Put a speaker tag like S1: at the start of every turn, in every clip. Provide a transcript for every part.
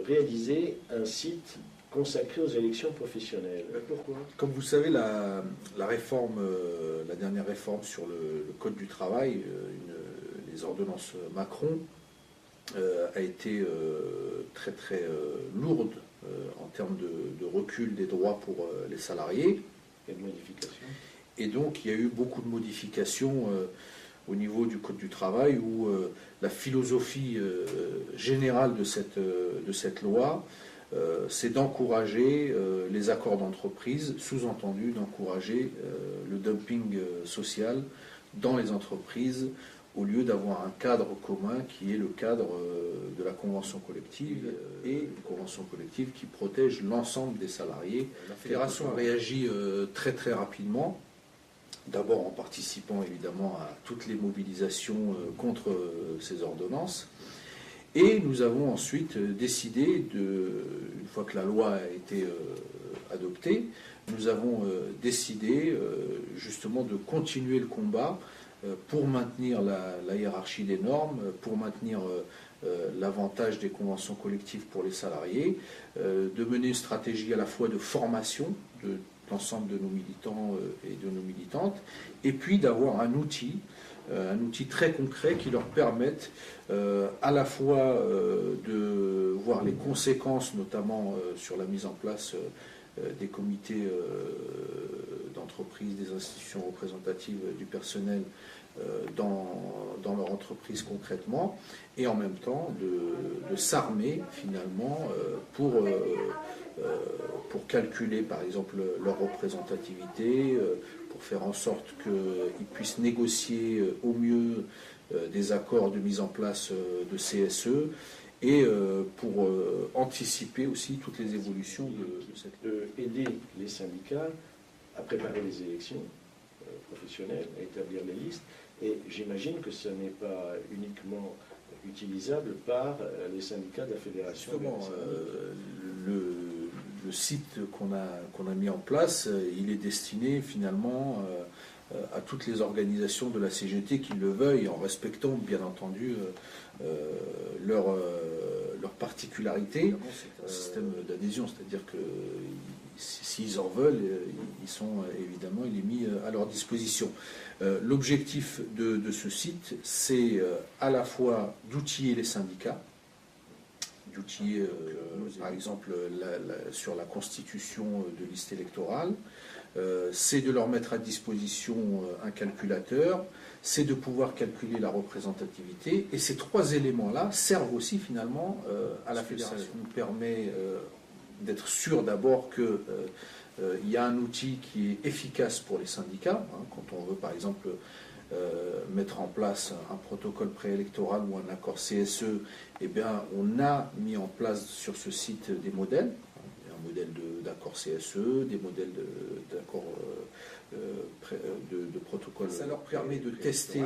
S1: réaliser un site consacré aux élections professionnelles. Pourquoi?
S2: Comme vous savez, la réforme, la dernière réforme sur le Code du travail, les ordonnances Macron, a été très très lourde en termes de recul des droits pour les salariés.
S1: Et de modifications.
S2: Et donc il y a eu beaucoup de modifications au niveau du Code du travail où la philosophie générale de cette loi, c'est d'encourager les accords d'entreprise, sous-entendu d'encourager le dumping social dans les entreprises au lieu d'avoir un cadre commun qui est le cadre de la convention collective et une convention collective qui protège l'ensemble des salariés. La fédération a réagi très très rapidement, d'abord en participant évidemment à toutes les mobilisations contre ces ordonnances. Et nous avons ensuite décidé, une fois que la loi a été adoptée, nous avons décidé justement de continuer le combat pour maintenir la hiérarchie des normes, pour maintenir l'avantage des conventions collectives pour les salariés, de mener une stratégie à la fois de formation de l'ensemble de nos militants et de nos militantes, et puis d'avoir un outil très concret qui leur permette à la fois de voir les conséquences, notamment sur la mise en place des comités d'entreprise, des institutions représentatives du personnel dans leur entreprise concrètement, et en même temps de s'armer finalement pour calculer par exemple leur représentativité, pour faire en sorte qu'ils puissent négocier au mieux des accords de mise en place de CSE, et pour anticiper aussi toutes les évolutions de cette...
S1: Aider les syndicats à préparer les élections professionnelles, à établir les listes, et j'imagine que ce n'est pas uniquement utilisable par les syndicats de la fédération.
S2: Justement, le site qu'on a mis en place, il est destiné finalement à toutes les organisations de la CGT qui le veuillent, en respectant bien entendu leurs particularités. C'est un système d'adhésion, c'est-à-dire que s'ils en veulent, il est mis à leur disposition. L'objectif de ce site, c'est à la fois d'outiller les syndicats, d'outiller par exemple sur la constitution de listes électorales, c'est de leur mettre à disposition un calculateur, c'est de pouvoir calculer la représentativité, et ces trois éléments-là servent aussi finalement à la fédération. Ça nous permet d'être sûr d'abord qu'il y a un outil qui est efficace pour les syndicats, quand on veut par exemple mettre en place un protocole préélectoral ou un accord CSE, eh bien, on a mis en place sur ce site des modèles, un modèle d'accord CSE, des modèles d'accord de protocole. Ça leur permet de tester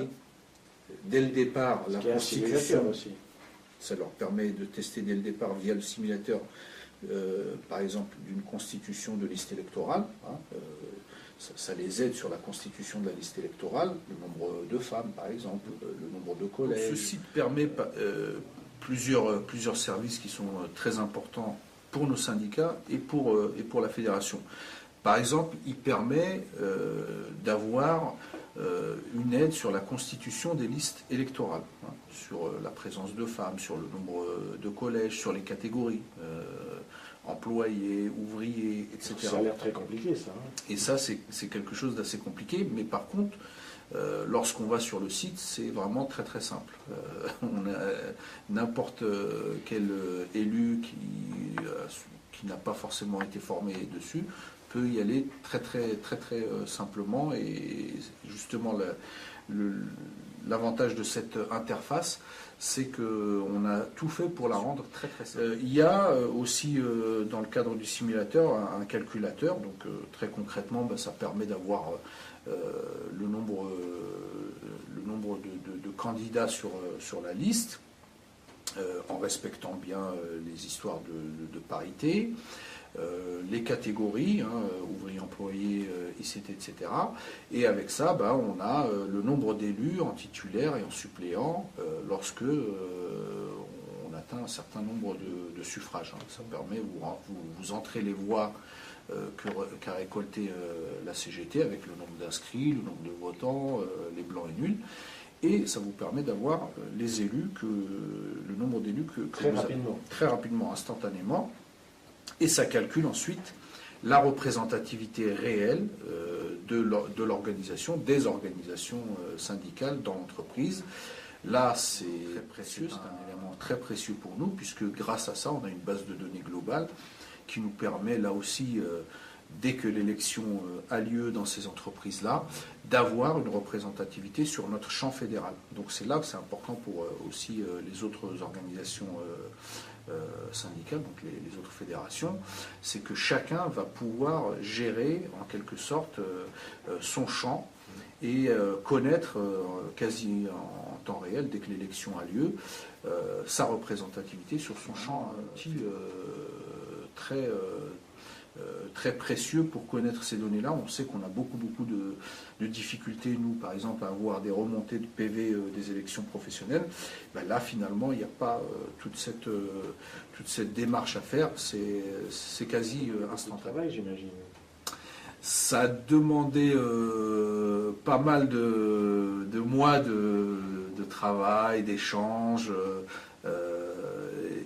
S2: dès le départ la constitution. Ça leur permet de tester dès le départ via le simulateur, par exemple, d'une constitution de liste électorale. Ça les aide sur la constitution de la liste électorale, le nombre de femmes par exemple, le nombre de collèges. Ce site permet plusieurs services qui sont très importants pour nos syndicats et pour la fédération. Par exemple, il permet d'avoir une aide sur la constitution des listes électorales, sur la présence de femmes, sur le nombre de collèges, sur les catégories. Employés, ouvriers, etc.
S1: Ça a l'air très compliqué, ça.
S2: Et ça, c'est quelque chose d'assez compliqué, mais par contre, lorsqu'on va sur le site, c'est vraiment très très simple. On a n'importe quel élu qui n'a pas forcément été formé dessus peut y aller très très très très simplement, et justement l'avantage de cette interface, c'est qu'on a tout fait pour la rendre très très simple. Il y a aussi dans le cadre du simulateur un calculateur, donc très concrètement ça permet d'avoir le nombre de candidats sur la liste, en respectant bien les histoires de parité, les catégories, ouvriers, employés, ICT, etc. Et avec ça, on a le nombre d'élus en titulaire et en suppléant lorsque on a atteint un certain nombre de suffrages. Ça permet, vous entrez les voix qu'a récolté la CGT avec le nombre d'inscrits, le nombre de votants, les blancs et nuls. Et ça vous permet d'avoir les élus, le nombre d'élus que
S1: très
S2: vous
S1: rapidement.
S2: avez, très rapidement, instantanément. Et ça calcule ensuite la représentativité réelle de l'organisation, des organisations syndicales dans l'entreprise. Là, c'est très précieux, c'est un élément très précieux pour nous, puisque grâce à ça, on a une base de données globale qui nous permet, là aussi, dès que l'élection a lieu dans ces entreprises-là, d'avoir une représentativité sur notre champ fédéral. Donc c'est là que c'est important pour aussi les autres organisations syndicales, donc les autres fédérations, c'est que chacun va pouvoir gérer en quelque sorte son champ et connaître quasi en temps réel, dès que l'élection a lieu, sa représentativité sur son champ, un outil très précieux pour connaître ces données-là. On sait qu'on a beaucoup de difficultés, nous, par exemple, à avoir des remontées de PV des élections professionnelles. Ben là, finalement, il n'y a pas toute cette démarche à faire. C'est quasi instantané.
S1: Travail, j'imagine.
S2: Ça a demandé pas mal de mois de travail, d'échanges,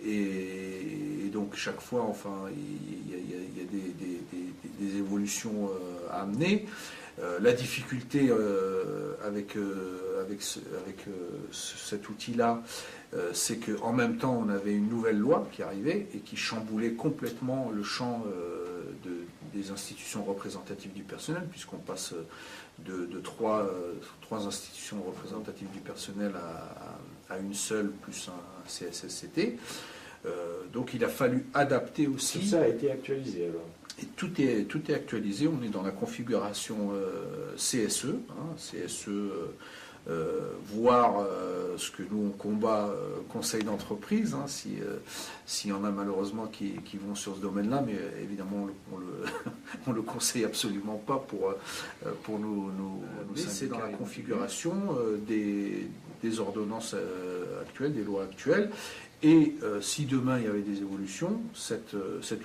S2: et donc chaque fois, enfin, il y a des évolutions à amener. La difficulté avec cet outil-là, c'est qu'en même temps, on avait une nouvelle loi qui arrivait et qui chamboulait complètement le champ des institutions représentatives du personnel, puisqu'on passe de trois institutions représentatives du personnel à une seule, plus un CSSCT. Donc il a fallu adapter aussi.
S1: Tout ça a été actualisé alors.
S2: Et tout est actualisé. On est dans la configuration CSE, CSE, voire ce que nous on combat, conseil d'entreprise, s'il y en a malheureusement qui vont sur ce domaine-là, mais évidemment on le conseille absolument pas pour nous c'est dans la configuration des ordonnances actuelles, des lois actuelles. Et si demain il y avait des évolutions, cet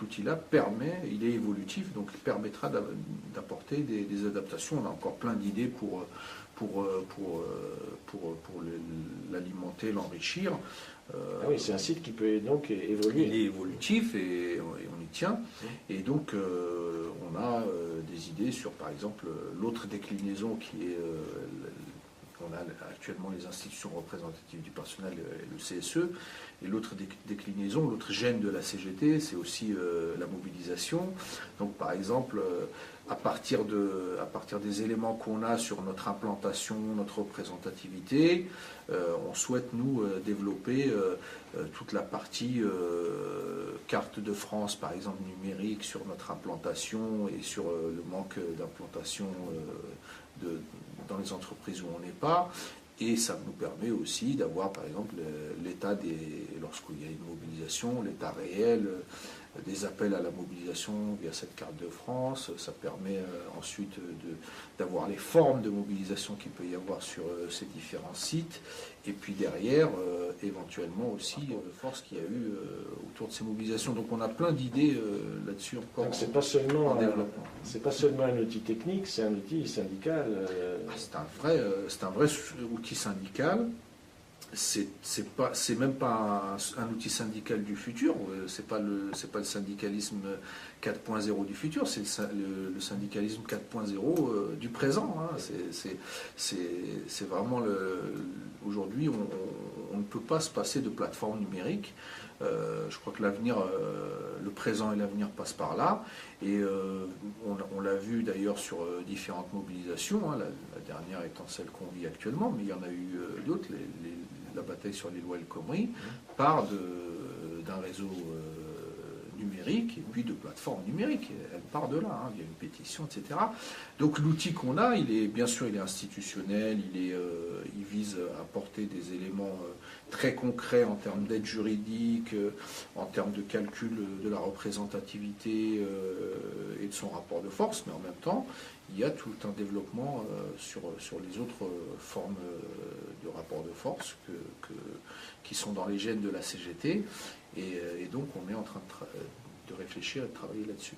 S2: outil-là il est évolutif, donc il permettra d'apporter des adaptations. On a encore plein d'idées pour l'alimenter, l'enrichir.
S1: Ah oui, c'est un site qui peut donc évoluer.
S2: Il est évolutif et on y tient. Et donc on a des idées sur, par exemple, l'autre déclinaison qui est... on a actuellement les institutions représentatives du personnel et le CSE, et l'autre déclinaison, l'autre gène de la CGT, c'est aussi la mobilisation. Donc par exemple, à partir des éléments qu'on a sur notre implantation, notre représentativité, on souhaite nous développer toute la partie carte de France, par exemple numérique, sur notre implantation et sur le manque d'implantation dans les entreprises où on n'est pas. Et ça nous permet aussi d'avoir, par exemple, l'état lorsqu'il y a une mobilisation, l'état réel des appels à la mobilisation via cette carte de France. Ça permet ensuite d'avoir les formes de mobilisation qu'il peut y avoir sur ces différents sites. Et puis derrière, éventuellement aussi, de force qu'il y a eu autour de ces mobilisations. Donc on a plein d'idées là-dessus encore.
S1: Donc c'est pas seulement
S2: en développement.
S1: C'est pas seulement un outil technique, c'est un outil syndical.
S2: C'est un vrai outil syndical. C'est même pas un outil syndical du futur. C'est pas le syndicalisme 4.0 du futur. C'est le syndicalisme 4.0 du présent. C'est vraiment aujourd'hui, on ne peut pas se passer de plateforme numérique. Je crois que le présent et l'avenir passent par là. Et on l'a vu d'ailleurs sur différentes mobilisations, la dernière étant celle qu'on vit actuellement, mais il y en a eu d'autres, la bataille sur les lois El Khomri, part d'un réseau numérique et puis de plateformes numériques. Elle part de là, hein, il y a une pétition, etc. Donc l'outil qu'on a, bien sûr, il est institutionnel, il vise à apporter des éléments très concrets en termes d'aide juridique, en termes de calcul de la représentativité et de son rapport de force, mais en même temps, il y a tout un développement sur les autres formes de rapport de force qui sont dans les gènes de la CGT. Et donc on est en train de réfléchir et de travailler là-dessus.